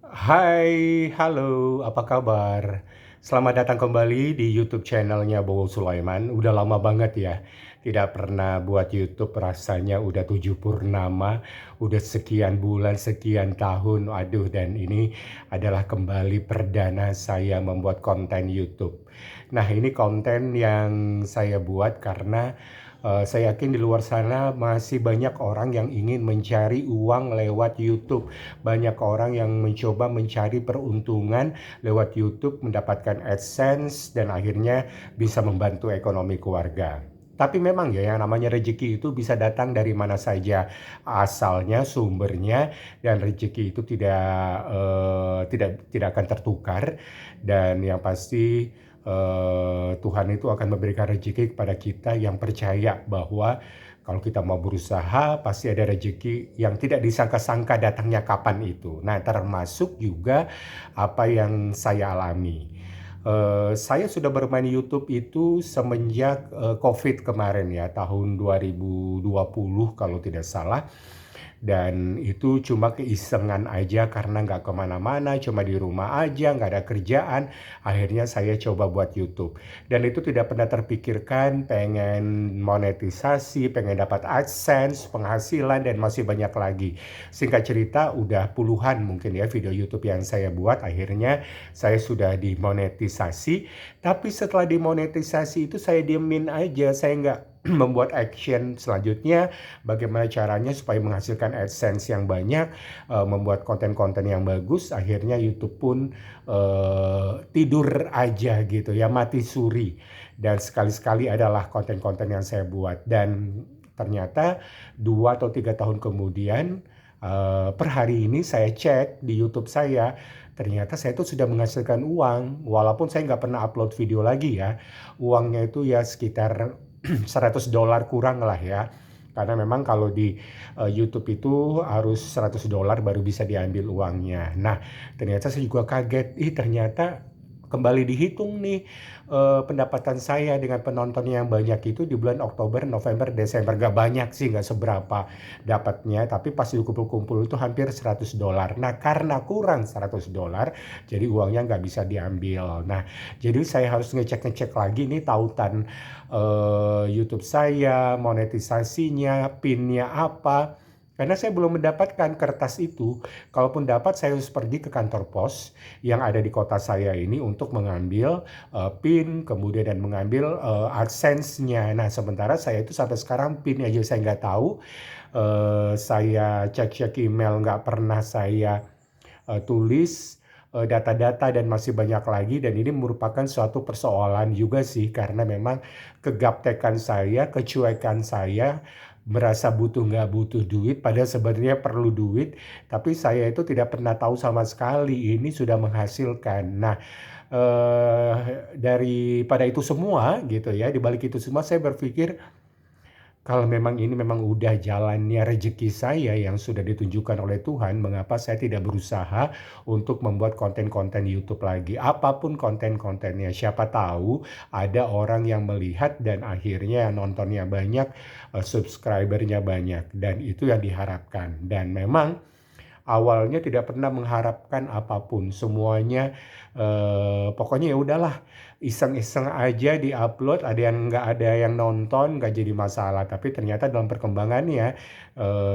Hai, halo, apa kabar? Selamat datang kembali di YouTube channelnya Bowo Sulaiman. Udah lama banget ya, tidak pernah buat YouTube rasanya udah 7 purnama, udah sekian bulan, sekian tahun. Aduh, dan ini adalah kembali perdana saya membuat konten YouTube. Nah, ini konten yang saya buat karena saya yakin di luar sana masih banyak orang yang ingin mencari uang lewat YouTube. Banyak orang yang mencoba mencari peruntungan lewat YouTube, mendapatkan AdSense, dan akhirnya bisa membantu ekonomi keluarga. Tapi memang ya yang namanya rezeki itu bisa datang dari mana saja asalnya, sumbernya, dan rezeki itu tidak akan tertukar. Dan yang pasti Tuhan itu akan memberikan rezeki kepada kita yang percaya bahwa kalau kita mau berusaha, pasti ada rezeki yang tidak disangka-sangka datangnya kapan itu. Nah, termasuk juga apa yang saya alami. Saya sudah bermain YouTube itu semenjak COVID kemarin ya, tahun 2020 kalau tidak salah. Dan itu cuma keisengan aja karena nggak kemana-mana, cuma di rumah aja, nggak ada kerjaan. Akhirnya saya coba buat YouTube. Dan itu tidak pernah terpikirkan pengen monetisasi, pengen dapat AdSense, penghasilan, dan masih banyak lagi. Singkat cerita, udah puluhan mungkin ya video YouTube yang saya buat. Akhirnya saya sudah dimonetisasi. Tapi setelah dimonetisasi itu saya diemin aja, saya nggak membuat action selanjutnya bagaimana caranya supaya menghasilkan AdSense yang banyak, membuat konten-konten yang bagus. Akhirnya YouTube pun tidur aja gitu ya, mati suri. Dan sekali-sekali adalah konten-konten yang saya buat. Dan ternyata 2 atau 3 tahun kemudian, per hari ini saya cek di YouTube saya, ternyata saya tuh sudah menghasilkan uang. Walaupun saya nggak pernah upload video lagi ya, uangnya itu ya sekitar $100 kurang lah ya. Karena memang kalau di YouTube itu harus $100 baru bisa diambil uangnya. Nah, ternyata saya juga kaget. Ternyata kembali dihitung nih pendapatan saya dengan penonton yang banyak itu di bulan Oktober, November, Desember. Gak banyak sih, gak seberapa dapatnya. Tapi pas dikumpul-kumpul itu hampir $100. Nah, karena kurang $100, jadi uangnya nggak bisa diambil. Nah, jadi saya harus ngecek-ngecek lagi nih tautan YouTube saya, monetisasinya, PIN-nya apa. Karena saya belum mendapatkan kertas itu. Kalaupun dapat, saya harus pergi ke kantor pos yang ada di kota saya ini untuk mengambil PIN, kemudian dan mengambil AdSense-nya. Nah, sementara saya itu sampai sekarang PIN aja saya nggak tahu. Saya cek-cek email nggak pernah saya tulis data-data dan masih banyak lagi, dan ini merupakan suatu persoalan juga sih karena memang kegaptekan saya, kecuekan saya, merasa butuh nggak butuh duit padahal sebenarnya perlu duit, tapi saya itu tidak pernah tahu sama sekali ini sudah menghasilkan. Nah, daripada itu semua gitu ya, di balik itu semua saya berpikir kalau memang ini memang udah jalannya rezeki saya yang sudah ditunjukkan oleh Tuhan, mengapa saya tidak berusaha untuk membuat konten-konten YouTube lagi? Apapun konten-kontennya, siapa tahu ada orang yang melihat dan akhirnya nontonnya banyak, subscribernya banyak, dan itu yang diharapkan. Dan memang awalnya tidak pernah mengharapkan apapun, semuanya pokoknya ya udahlah, iseng-iseng aja di-upload, ada yang nonton, nggak jadi masalah. Tapi ternyata dalam perkembangannya,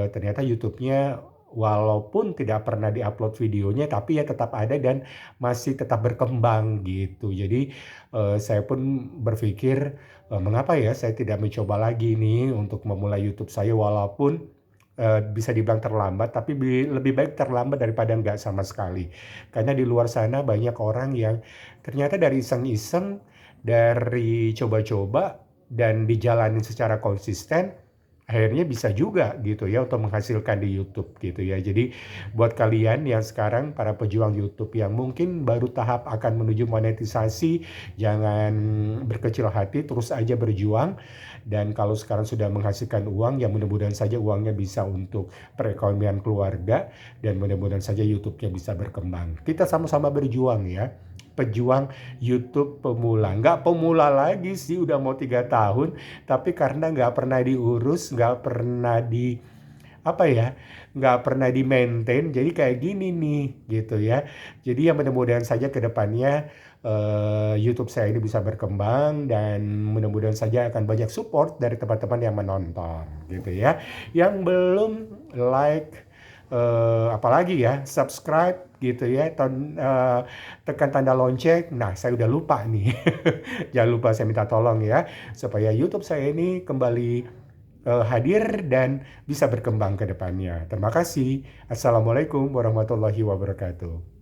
ternyata YouTube-nya walaupun tidak pernah di-upload videonya, tapi ya tetap ada dan masih tetap berkembang gitu. Jadi, saya pun berpikir, mengapa ya saya tidak mencoba lagi nih untuk memulai YouTube saya walaupun bisa dibilang terlambat, tapi lebih baik terlambat daripada nggak sama sekali. Karena di luar sana banyak orang yang ternyata dari iseng-iseng, dari coba-coba, dan dijalanin secara konsisten, akhirnya bisa juga gitu ya untuk menghasilkan di YouTube gitu ya. Jadi buat kalian yang sekarang para pejuang YouTube yang mungkin baru tahap akan menuju monetisasi, jangan berkecil hati, terus aja berjuang. Dan kalau sekarang sudah menghasilkan uang, ya mudah-mudahan saja uangnya bisa untuk perekonomian keluarga, dan mudah-mudahan saja YouTube-nya bisa berkembang. Kita sama-sama berjuang ya. Pejuang YouTube pemula. Nggak pemula lagi sih, udah mau 3 tahun. Tapi karena nggak pernah diurus, nggak pernah apa ya, nggak pernah di-maintain, jadi kayak gini nih, gitu ya. Jadi ya mudah-mudahan saja ke depannya YouTube saya ini bisa berkembang dan mudah-mudahan saja akan banyak support dari teman-teman yang menonton, gitu ya. Yang belum like, apalagi ya, subscribe gitu ya, tekan tanda lonceng. Nah, saya udah lupa nih. Jangan lupa saya minta tolong ya, supaya YouTube saya ini kembali hadir dan bisa berkembang ke depannya. Terima kasih. Assalamualaikum warahmatullahi wabarakatuh.